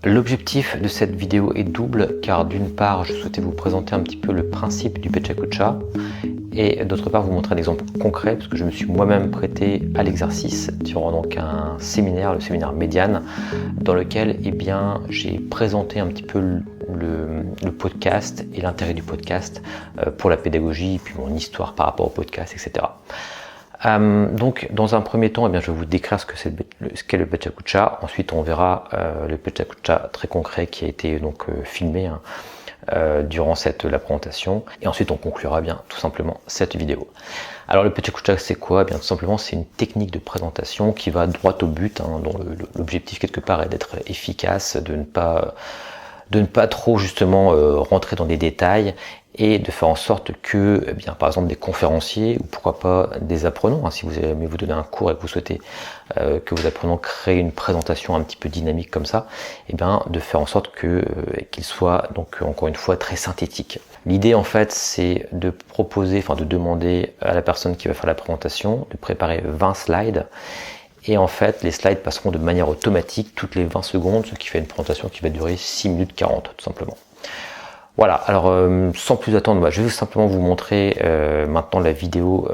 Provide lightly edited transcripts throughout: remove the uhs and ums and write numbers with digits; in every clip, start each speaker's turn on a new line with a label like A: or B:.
A: L'objectif de cette vidéo est double car d'une part je souhaitais vous présenter un petit peu le principe du Pechakucha et d'autre part vous montrer un exemple concret parce que je me suis moi-même prêté à l'exercice durant donc un séminaire, le séminaire Médiane, dans lequel j'ai présenté un petit peu le podcast et l'intérêt du podcast pour la pédagogie et puis mon histoire par rapport au podcast, etc. Donc dans un premier temps, je vais vous décrire ce qu'est le Pechakucha. Ensuite on verra le Pechakucha très concret qui a été donc filmé durant la présentation. Et ensuite on conclura tout simplement cette vidéo. Alors le Pechakucha c'est quoi? Tout simplement c'est une technique de présentation qui va droit au but, dont l'objectif quelque part est d'être efficace, de ne pas trop justement rentrer dans des détails et de faire en sorte que, par exemple, des conférenciers ou pourquoi pas des apprenants, si vous aimez vous donner un cours et que vous souhaitez que vos apprenants créent une présentation un petit peu dynamique comme ça, de faire en sorte qu'il soit donc encore une fois très synthétique. L'idée en fait c'est de de demander à la personne qui va faire la présentation de préparer 20 slides. Et en fait, les slides passeront de manière automatique toutes les 20 secondes, ce qui fait une présentation qui va durer 6 minutes 40 tout simplement. Voilà, alors sans plus attendre, je vais simplement vous montrer maintenant la vidéo,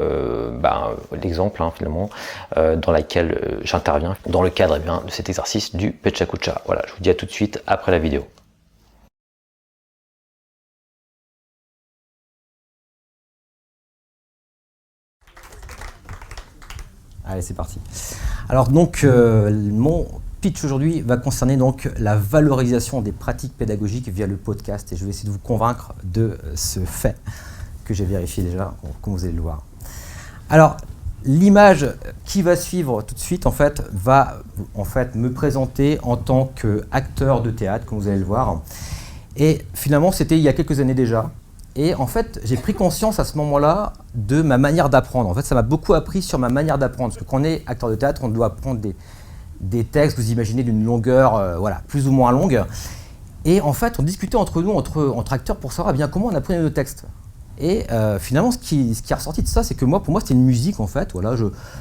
A: l'exemple finalement, dans laquelle j'interviens dans le cadre de cet exercice du Pechakucha. Voilà, je vous dis à tout de suite après la vidéo.
B: Allez, c'est parti. Alors donc, mon pitch aujourd'hui va concerner donc la valorisation des pratiques pédagogiques via le podcast et je vais essayer de vous convaincre de ce fait que j'ai vérifié déjà, comme vous allez le voir. Alors, l'image qui va suivre tout de suite va me présenter en tant qu'acteur de théâtre, comme vous allez le voir. Et finalement, c'était il y a quelques années déjà. Et en fait, j'ai pris conscience à ce moment-là de ma manière d'apprendre. En fait, ça m'a beaucoup appris sur ma manière d'apprendre. Parce que quand on est acteur de théâtre, on doit apprendre des textes, vous imaginez, d'une longueur plus ou moins longue. Et en fait, on discutait entre nous, entre acteurs, pour savoir comment on apprenait nos textes. Et finalement, ce qui est ressorti de ça, c'est que pour moi, c'était une musique, en fait. Voilà,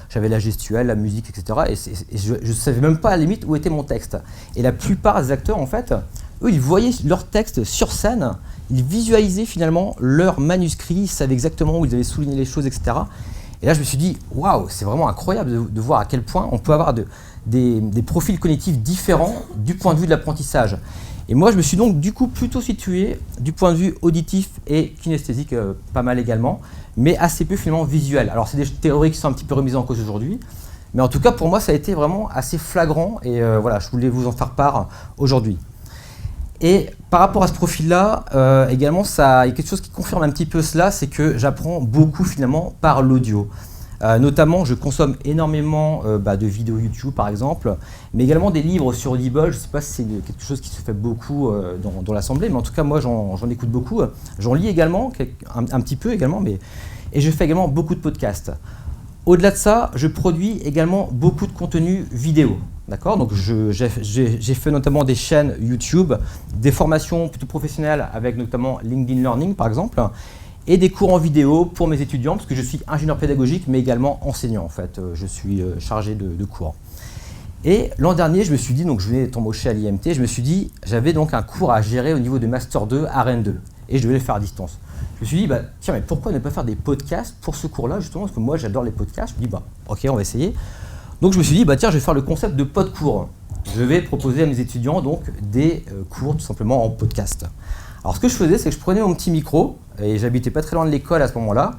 B: j'avais la gestuelle, la musique, etc. Et je ne savais même pas, à la limite, où était mon texte. Et la plupart des acteurs, en fait, eux, ils voyaient leur texte sur scène, ils visualisaient finalement leur manuscrit, ils savaient exactement où ils avaient souligné les choses, etc. Et là, je me suis dit, waouh, c'est vraiment incroyable de voir à quel point on peut avoir des profils cognitifs différents du point de vue de l'apprentissage. Et moi, je me suis donc du coup plutôt situé du point de vue auditif et kinesthésique, pas mal également, mais assez peu finalement visuel. Alors, c'est des théories qui sont un petit peu remises en cause aujourd'hui, mais en tout cas, pour moi, ça a été vraiment assez flagrant et je voulais vous en faire part aujourd'hui. Et par rapport à ce profil-là, également, il y a quelque chose qui confirme un petit peu cela, c'est que j'apprends beaucoup finalement par l'audio. Notamment, je consomme énormément de vidéos YouTube par exemple, mais également des livres sur Audible. Je ne sais pas si c'est quelque chose qui se fait beaucoup dans l'assemblée, mais en tout cas, moi, j'en écoute beaucoup. J'en lis également, un petit peu également, et je fais également beaucoup de podcasts. Au-delà de ça, je produis également beaucoup de contenu vidéo. D'accord, donc j'ai fait notamment des chaînes YouTube, des formations plutôt professionnelles avec notamment LinkedIn Learning par exemple, et des cours en vidéo pour mes étudiants parce que je suis ingénieur pédagogique mais également enseignant en fait, je suis chargé de cours. Et l'an dernier, je me suis dit, donc je venais d'être embauché à l'IMT, je me suis dit, j'avais donc un cours à gérer au niveau de Master 2 à Rennes 2 et je devais le faire à distance. Je me suis dit, tiens, mais pourquoi ne pas faire des podcasts pour ce cours-là justement, parce que moi j'adore les podcasts. Je me dis, ok, on va essayer. Donc je me suis dit, tiens, je vais faire le concept de pod-cours. Je vais proposer à mes étudiants donc des cours tout simplement en podcast. Alors ce que je faisais, c'est que je prenais mon petit micro, et j'habitais pas très loin de l'école à ce moment-là,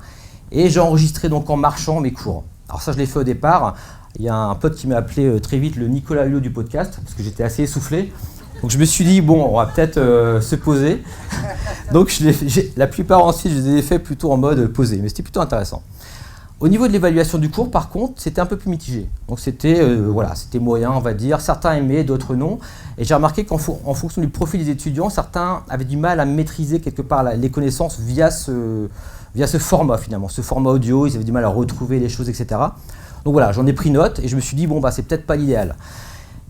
B: et j'enregistrais donc en marchant mes cours. Alors ça, je l'ai fait au départ. Il y a un pote qui m'a appelé très vite le Nicolas Hulot du podcast, parce que j'étais assez essoufflé. Donc je me suis dit, on va peut-être se poser. Donc la plupart ensuite, je les ai fait plutôt en mode posé, mais c'était plutôt intéressant. Au niveau de l'évaluation du cours, par contre, c'était un peu plus mitigé. Donc c'était moyen, on va dire. Certains aimaient, d'autres non. Et j'ai remarqué qu'en fonction du profil des étudiants, certains avaient du mal à maîtriser quelque part les connaissances via ce format finalement, ce format audio. Ils avaient du mal à retrouver les choses, etc. Donc voilà, j'en ai pris note et je me suis dit, c'est peut-être pas l'idéal.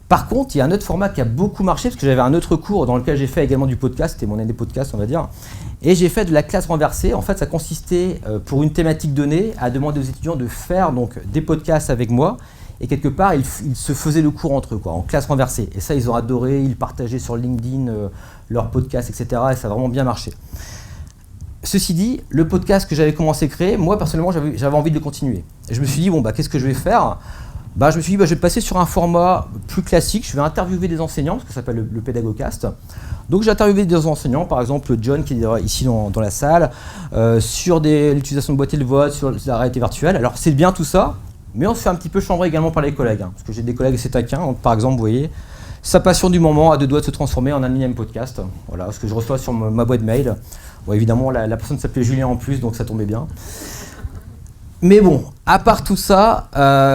B: Par contre, il y a un autre format qui a beaucoup marché, parce que j'avais un autre cours dans lequel j'ai fait également du podcast, c'était mon année podcast, on va dire, et j'ai fait de la classe renversée. En fait, ça consistait, pour une thématique donnée, à demander aux étudiants de faire donc, des podcasts avec moi, et quelque part, ils se faisaient le cours entre eux, quoi, en classe renversée. Et ça, ils ont adoré, ils partageaient sur LinkedIn leurs podcasts, etc. Et ça a vraiment bien marché. Ceci dit, le podcast que j'avais commencé à créer, moi, personnellement, j'avais envie de le continuer. Et je me suis dit, bon, qu'est-ce que je vais faire ? Je me suis dit, je vais passer sur un format plus classique. Je vais interviewer des enseignants, ce que ça s'appelle le Pédagogcast. Donc, j'ai interviewé des enseignants, par exemple John, qui est ici dans la salle, sur l'utilisation de boîtiers de vote, sur la réalité virtuelle. Alors, c'est bien tout ça, mais on se fait un petit peu chambrer également par les collègues. Parce que j'ai des collègues assez taquins. Donc, par exemple, vous voyez, sa passion du moment a 2 doigts de se transformer en un énième podcast. Voilà, ce que je reçois sur ma boîte mail. Bon, évidemment, la personne s'appelait Julien en plus, donc ça tombait bien. Mais bon, à part tout ça,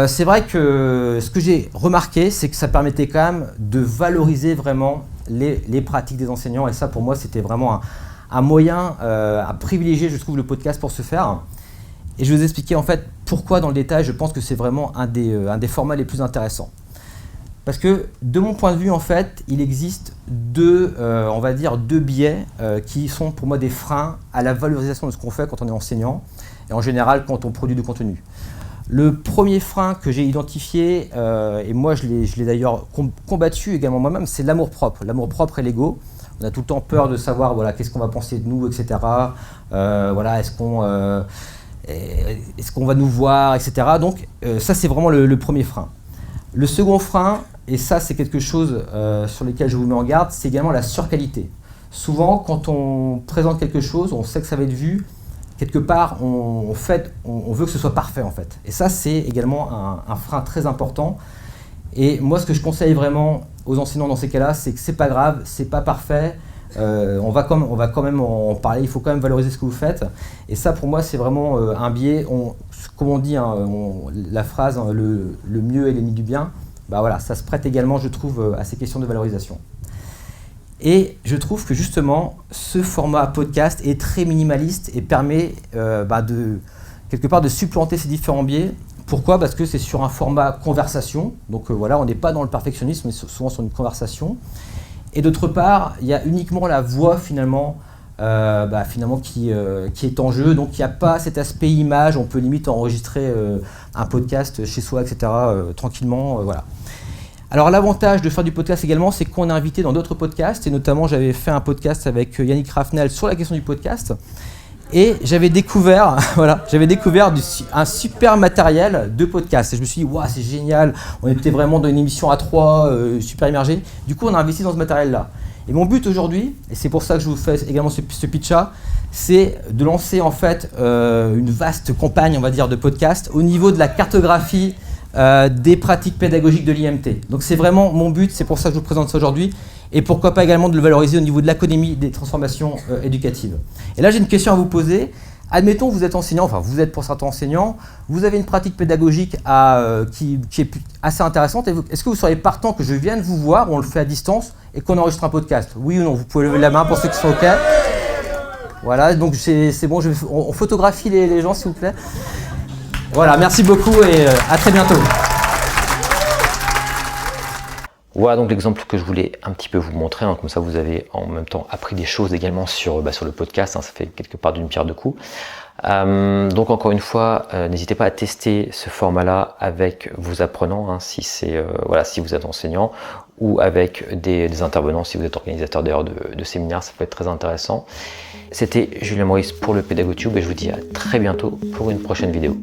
B: c'est vrai que ce que j'ai remarqué, c'est que ça permettait quand même de valoriser vraiment les pratiques des enseignants. Et ça, pour moi, c'était vraiment un moyen à privilégier, je trouve, le podcast pour ce faire. Et je vais vous expliquer en fait pourquoi dans le détail, je pense que c'est vraiment un des formats les plus intéressants. Parce que de mon point de vue, en fait, il existe deux biais qui sont pour moi des freins à la valorisation de ce qu'on fait quand on est enseignant et en général quand on produit du contenu. Le premier frein que j'ai identifié, et moi je l'ai d'ailleurs combattu également moi-même, c'est l'amour-propre. L'amour-propre et l'ego. On a tout le temps peur de savoir qu'est-ce qu'on va penser de nous, etc. Est-ce qu'on va nous voir, etc. Donc ça c'est vraiment le premier frein. Le second frein, et ça c'est quelque chose sur lequel je vous mets en garde, c'est également la surqualité. Souvent quand on présente quelque chose, on sait que ça va être vu, quelque part on veut que ce soit parfait en fait. Et ça c'est également un frein très important. Et moi ce que je conseille vraiment aux enseignants dans ces cas-là, c'est que c'est pas grave, c'est pas parfait, on va quand même en parler, il faut quand même valoriser ce que vous faites. Et ça pour moi c'est vraiment un biais, comme on dit, la phrase le mieux est l'ennemi du bien, ça se prête également je trouve à ces questions de valorisation. Et je trouve que justement ce format podcast est très minimaliste et permet quelque part de supplanter ces différents biais. Pourquoi ? Parce que c'est sur un format conversation, donc on n'est pas dans le perfectionnisme, mais souvent sur une conversation. Et d'autre part, il y a uniquement la voix finalement qui est en jeu, donc il n'y a pas cet aspect image, on peut limite enregistrer un podcast chez soi, etc. Tranquillement, voilà. Alors l'avantage de faire du podcast également, c'est qu'on est invité dans d'autres podcasts, et notamment j'avais fait un podcast avec Yannick Raffnel sur la question du podcast. Et j'avais découvert un super matériel de podcast. Et je me suis dit, waouh, c'est génial, on était vraiment dans une émission à 3, super immergé. Du coup, on a investi dans ce matériel-là. Et mon but aujourd'hui, et c'est pour ça que je vous fais également ce pitch-là, c'est de lancer en fait une vaste campagne, on va dire, de podcast au niveau de la cartographie des pratiques pédagogiques de l'IMT. Donc c'est vraiment mon but, c'est pour ça que je vous présente ça aujourd'hui. Et pourquoi pas également de le valoriser au niveau de l'académie des transformations éducatives. Et là, j'ai une question à vous poser. Admettons que vous êtes enseignant, enfin vous êtes pour certains enseignants, vous avez une pratique pédagogique qui est assez intéressante. Est-ce que vous seriez partant que je vienne vous voir, on le fait à distance, et qu'on enregistre un podcast ? Oui ou non ? Vous pouvez lever la main pour ceux qui sont OK. Voilà, donc c'est bon, on photographie les gens s'il vous plaît. Voilà, merci beaucoup et à très bientôt.
A: Voilà donc l'exemple que je voulais un petit peu vous montrer, comme ça vous avez en même temps appris des choses également sur le podcast, ça fait quelque part d'une pierre deux coups. Donc encore une fois, n'hésitez pas à tester ce format-là avec vos apprenants, si vous êtes enseignant, ou avec des intervenants, si vous êtes organisateur d'ailleurs de séminaires, ça peut être très intéressant. C'était Julien Maurice pour le PédagoTube et je vous dis à très bientôt pour une prochaine vidéo.